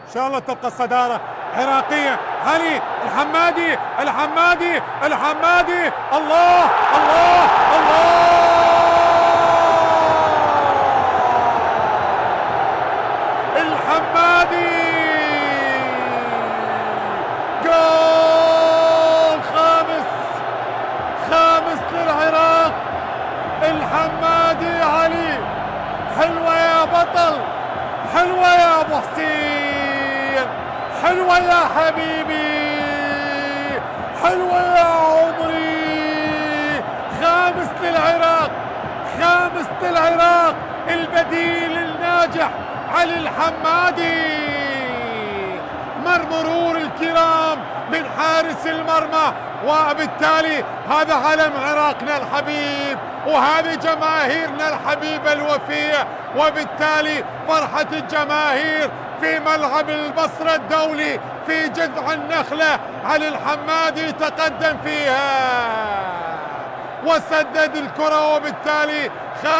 ان شاء الله تبقى الصدارة عراقية. علي الحمادي الحمادي الحمادي، الله الله الله، الحمادي جول خامس للعراق. الحمادي علي، حلوة يا بطل، حلوة يا ابو حسين، حلوة يا حبيبي، حلوة يا عمري. خامس للعراق، البديل الناجح علي الحمادي. مرور الكرام من حارس المرمى، وبالتالي هذا علم عراقنا الحبيب، وهذه جماهيرنا الحبيبة الوفية، وبالتالي فرحة الجماهير في ملعب البصرة الدولي في جذع النخلة. علي الحمادي تقدم فيها وسدد الكرة، وبالتالي